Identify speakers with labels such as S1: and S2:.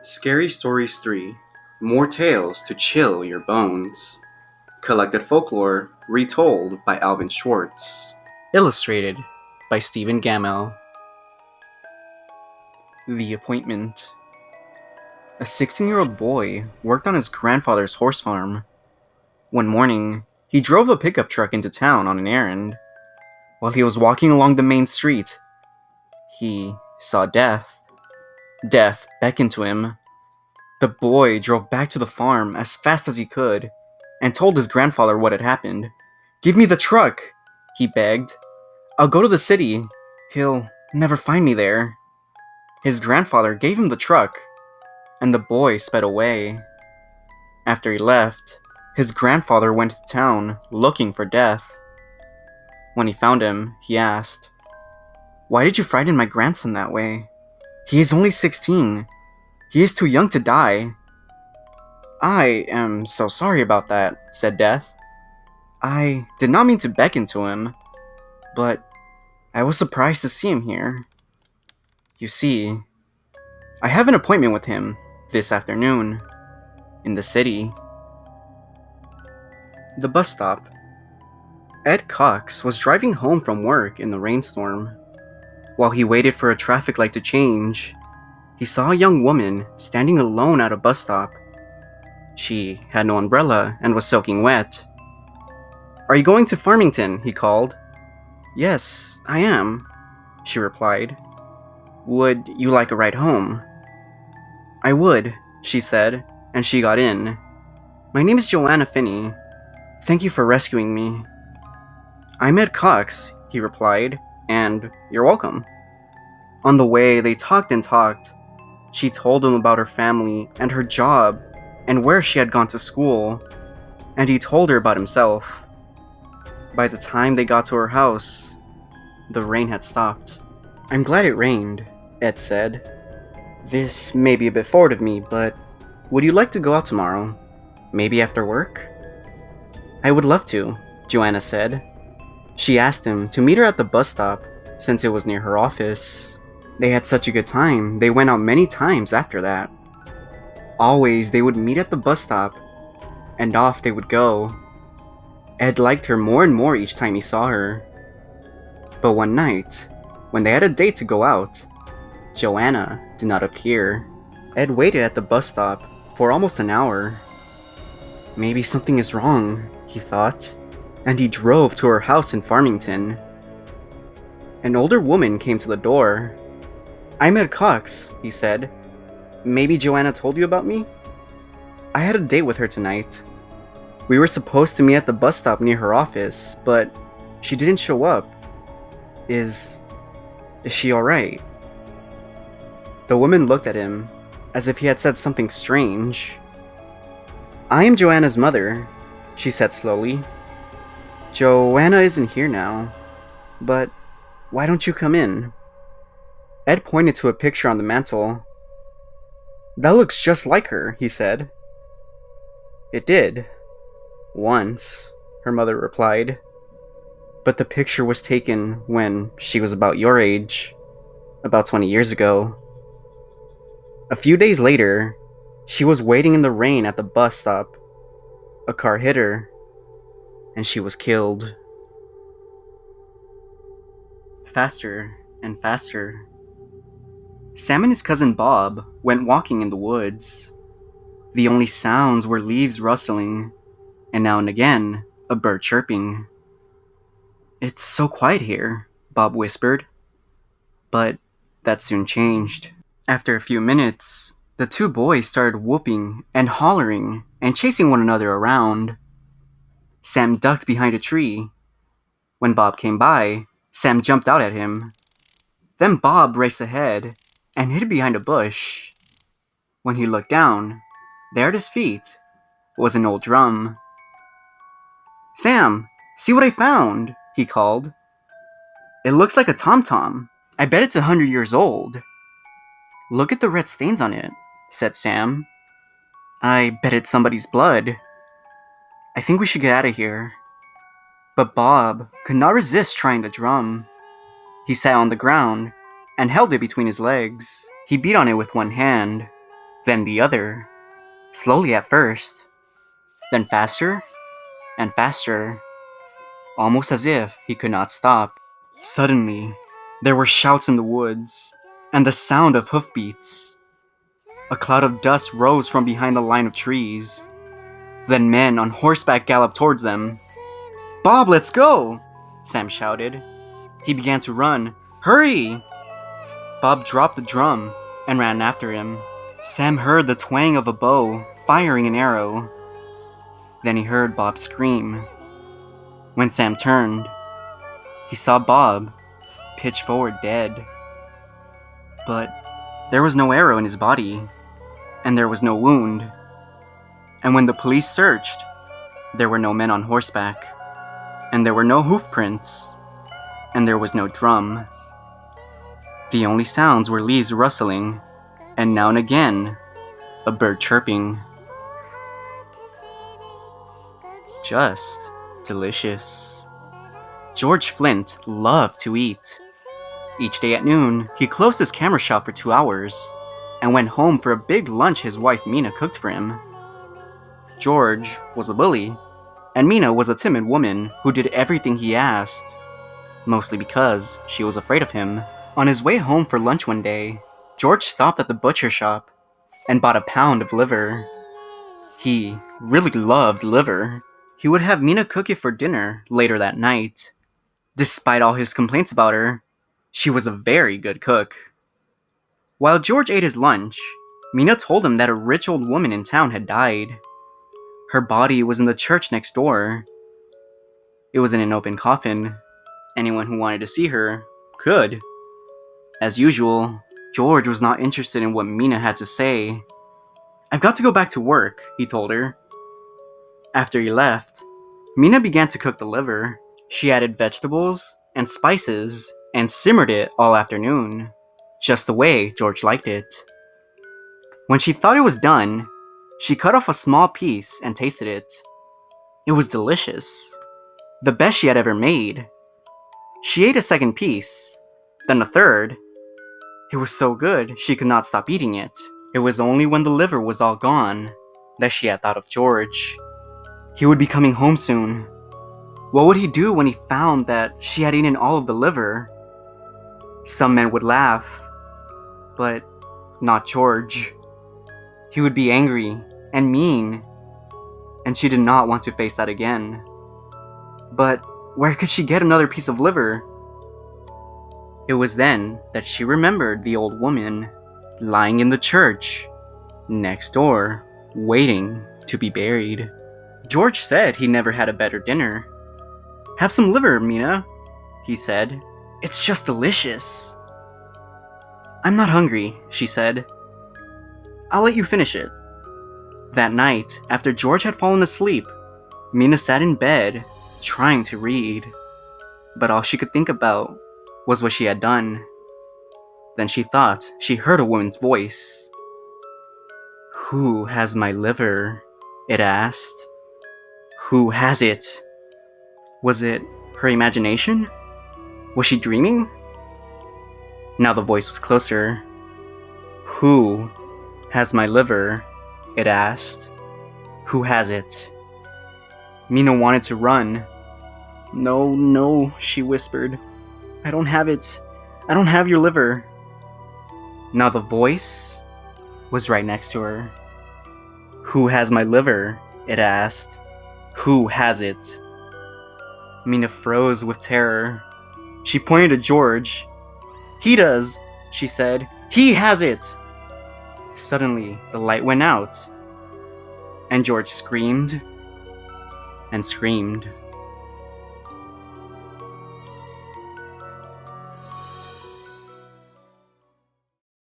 S1: Scary Stories 3. More tales to chill your bones. Collected folklore retold by Alvin Schwartz. Illustrated by Stephen Gamel. The Appointment. A 16-year-old boy worked on his grandfather's horse farm. One morning, he drove a pickup truck into town on an errand. While he was walking along the main street, he saw Death. Death beckoned to him. The boy drove back to the farm as fast as he could and told his grandfather what had happened. "Give me the truck," he begged. "I'll go to the city. He'll never find me there." His grandfather gave him the truck, and the boy sped away. After he left, his grandfather went to town looking for Death. When he found him, he asked, "Why did you frighten my grandson that way? He is only 16. He is too young to die." "I am so sorry about that," said Death. "I did not mean to beckon to him, but I was surprised to see him here. You see, I have an appointment with him this afternoon in the city." The bus stop. Ed Cox was driving home from work in the rainstorm. While he waited for a traffic light to change, he saw a young woman standing alone at a bus stop. She had no umbrella and was soaking wet. "Are you going to Farmington?" he called. "Yes, I am," she replied. "Would you like a ride home?" "I would," she said, and she got in. "My name is Joanna Finney. Thank you for rescuing me." "I'm Ed Cox," he replied, "and you're welcome." On the way, they talked and talked. She told him about her family and her job and where she had gone to school, and he told her about himself. By the time they got to her house, the rain had stopped. "I'm glad it rained," Ed said. "This may be a bit forward of me, but would you like to go out tomorrow? Maybe after work?" "I would love to," Joanna said. She asked him to meet her at the bus stop since it was near her office. They had such a good time, they went out many times after that. Always, they would meet at the bus stop, and off they would go. Ed liked her more and more each time he saw her. But one night, when they had a date to go out, Joanna did not appear. Ed waited at the bus stop for almost an hour. Maybe something is wrong, he thought, and he drove to her house in Farmington. An older woman came to the door. "I'm Ed Cox," he said. "Maybe Joanna told you about me? I had a date with her tonight. We were supposed to meet at the bus stop near her office, but she didn't show up. Is she alright?" The woman looked at him as if he had said something strange. "I am Joanna's mother," she said slowly. "Joanna isn't here now, but why don't you come in?" Ed pointed to a picture on the mantel. "That looks just like her," he said. "It did. Once," her mother replied. "But the picture was taken when she was about your age, about 20 years ago." A few days later, she was waiting in the rain at the bus stop. A car hit her, and she was killed. Faster and faster. Sam and his cousin Bob went walking in the woods. The only sounds were leaves rustling, and now and again, a bird chirping. "It's so quiet here," Bob whispered. But that soon changed. After a few minutes, the two boys started whooping and hollering and chasing one another around. Sam ducked behind a tree. When Bob came by, Sam jumped out at him. Then Bob raced ahead and hid behind a bush. When he looked down, there at his feet was an old drum. "Sam, see what I found," he called. "It looks like a tom-tom. I bet it's 100 years old." "Look at the red stains on it," said Sam. "I bet it's somebody's blood. I think we should get out of here." But Bob could not resist trying the drum. He sat on the ground and held it between his legs. He beat on it with one hand. then the other, slowly at first, then faster and faster, almost as if he could not stop. Suddenly, there were shouts in the woods, and the sound of hoofbeats. A cloud of dust rose from behind the line of trees. Then men on horseback galloped towards them. "Bob, let's go!" Sam shouted. He began to run. "Hurry!" Bob dropped the drum and ran after him. Sam heard the twang of a bow firing an arrow. Then he heard Bob scream. When Sam turned, he saw Bob pitch forward dead. But there was no arrow in his body, and there was no wound. And when the police searched, there were no men on horseback, and there were no hoof prints, and there was no drum. The only sounds were leaves rustling, and now and again, a bird chirping. Just delicious. George Flint loved to eat. Each day at noon, he closed his camera shop for 2 hours and went home for a big lunch his wife Mina cooked for him. George was a bully, and Mina was a timid woman who did everything he asked, mostly because she was afraid of him. On his way home for lunch one day, George stopped at the butcher shop and bought a pound of liver. He really loved liver. He would have Mina cook it for dinner later that night. Despite all his complaints about her, she was a very good cook. While George ate his lunch, Mina told him that a rich old woman in town had died. Her body was in the church next door. It was in an open coffin. Anyone who wanted to see her could. As usual, George was not interested in what Mina had to say. "I've got to go back to work," he told her. After he left, Mina began to cook the liver. She added vegetables and spices and simmered it all afternoon, just the way George liked it. When she thought it was done, she cut off a small piece and tasted it. It was delicious, the best she had ever made. She ate a second piece, then a third. It was so good she could not stop eating it. It was only when the liver was all gone that she had thought of George. He would be coming home soon. What would he do when he found that she had eaten all of the liver? Some men would laugh, but not George. He would be angry and mean, and she did not want to face that again. But where could she get another piece of liver? It was then that she remembered the old woman lying in the church next door, waiting to be buried. George said he never had a better dinner. "Have some liver, Mina," he said. "It's just delicious." "I'm not hungry," she said. "I'll let you finish it." That night, after George had fallen asleep, Mina sat in bed, trying to read. But all she could think about was what she had done. Then she thought she heard a woman's voice. "Who has my liver?" it asked. Who has it? Was it her imagination? Was she dreaming? Now the voice was closer. "Who has my liver?" it asked. "Who has it?" Mina wanted to run. "No, no," she whispered. "I don't have it. I don't have your liver." Now the voice was right next to her. "Who has my liver?" it asked. "Who has it?" Mina froze with terror. She pointed to George. "He does," she said. "He has it!" Suddenly, the light went out, and George screamed and screamed.